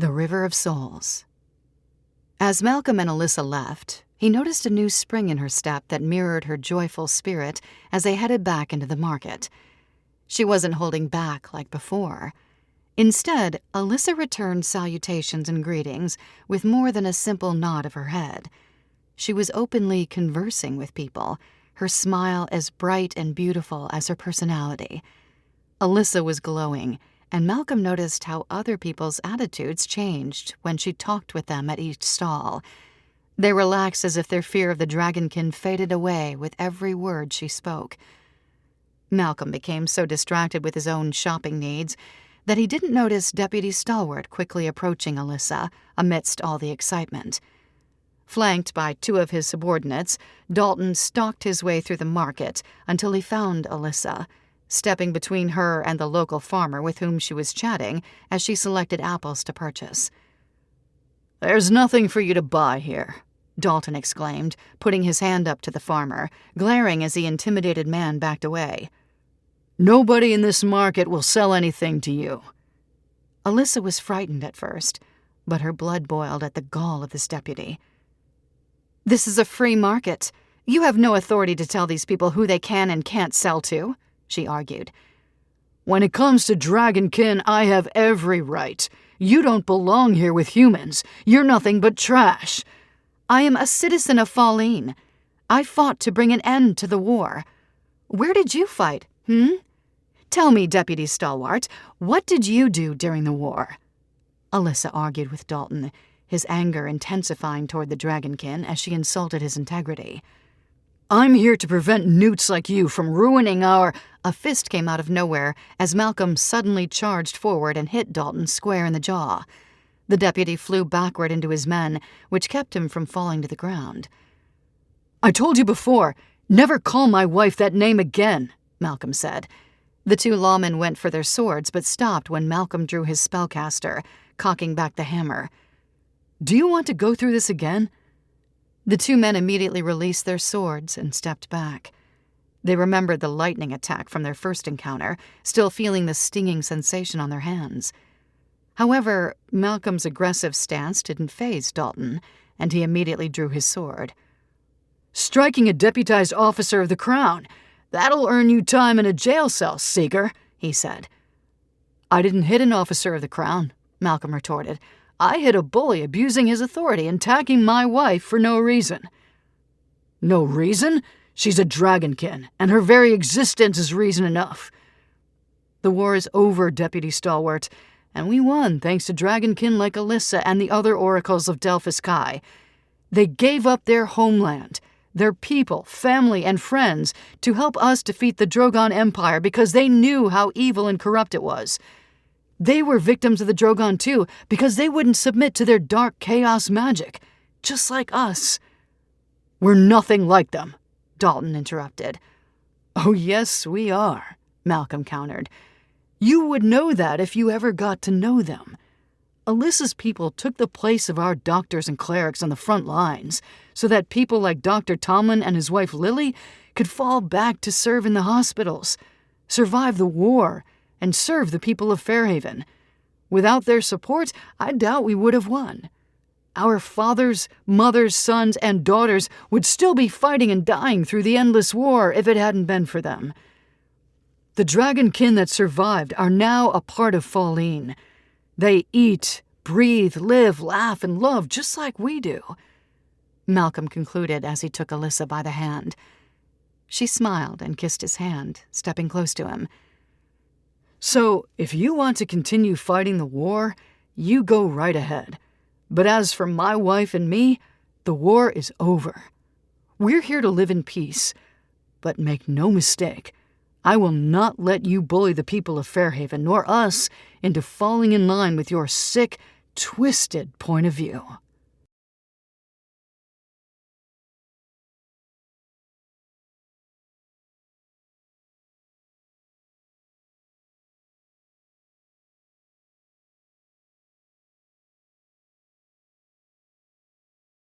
The River of Souls. As Malcolm and Alyssa left, he noticed a new spring in her step that mirrored her joyful spirit as they headed back into the market. She wasn't holding back like before. Instead, Alyssa returned salutations and greetings with more than a simple nod of her head. She was openly conversing with people, her smile as bright and beautiful as her personality. Alyssa was glowing, and Malcolm noticed how other people's attitudes changed when she talked with them at each stall. They relaxed as if their fear of the dragonkin faded away with every word she spoke. Malcolm became so distracted with his own shopping needs that he didn't notice Deputy Stalwart quickly approaching Alyssa amidst all the excitement. Flanked by two of his subordinates, Dalton stalked his way through the market until he found Alyssa, stepping between her and the local farmer with whom she was chatting as she selected apples to purchase. "There's nothing for you to buy here," Dalton exclaimed, putting his hand up to the farmer, glaring as the intimidated man backed away. "Nobody in this market will sell anything to you." Alyssa was frightened at first, but her blood boiled at the gall of this deputy. "This is a free market. You have no authority to tell these people who they can and can't sell to," she argued. "When it comes to dragonkin, I have every right. You don't belong here with humans. You're nothing but trash." "I am a citizen of Falleen. I fought to bring an end to the war. Where did you fight, Tell me, Deputy Stalwart, what did you do during the war?" Alyssa argued with Dalton, his anger intensifying toward the dragonkin as she insulted his integrity. "I'm here to prevent newts like you from ruining our—" A fist came out of nowhere as Malcolm suddenly charged forward and hit Dalton square in the jaw. The deputy flew backward into his men, which kept him from falling to the ground. "I told you before, never call my wife that name again," Malcolm said. The two lawmen went for their swords but stopped when Malcolm drew his spellcaster, cocking back the hammer. "Do you want to go through this again?" The two men immediately released their swords and stepped back. They remembered the lightning attack from their first encounter, still feeling the stinging sensation on their hands. However, Malcolm's aggressive stance didn't faze Dalton, and he immediately drew his sword. "Striking a deputized officer of the Crown. That'll earn you time in a jail cell, Seeker," he said. "I didn't hit an officer of the Crown," Malcolm retorted. "I hit a bully abusing his authority and attacking my wife for no reason." "No reason? She's a dragonkin, and her very existence is reason enough." "The war is over, Deputy Stalwart, and we won thanks to dragonkin like Alyssa and the other oracles of Delphus Kai. They gave up their homeland, their people, family, and friends to help us defeat the Drogon Empire because they knew how evil and corrupt it was. They were victims of the Drogon too because they wouldn't submit to their dark chaos magic, just like us." "We're nothing like them," Dalton interrupted. "Oh yes, we are," Malcolm countered. "You would know that if you ever got to know them. Alyssa's people took the place of our doctors and clerics on the front lines so that people like Dr. Tomlin and his wife Lily could fall back to serve in the hospitals, survive the war, and serve the people of Fairhaven. Without their support, I doubt we would have won. Our fathers, mothers, sons, and daughters would still be fighting and dying through the endless war if it hadn't been for them. The dragonkin that survived are now a part of Falleen. They eat, breathe, live, laugh, and love just like we do," Malcolm concluded as he took Alyssa by the hand. She smiled and kissed his hand, stepping close to him. "So, if you want to continue fighting the war, you go right ahead. But as for my wife and me, the war is over. We're here to live in peace. But make no mistake, I will not let you bully the people of Fairhaven, nor us, into falling in line with your sick, twisted point of view."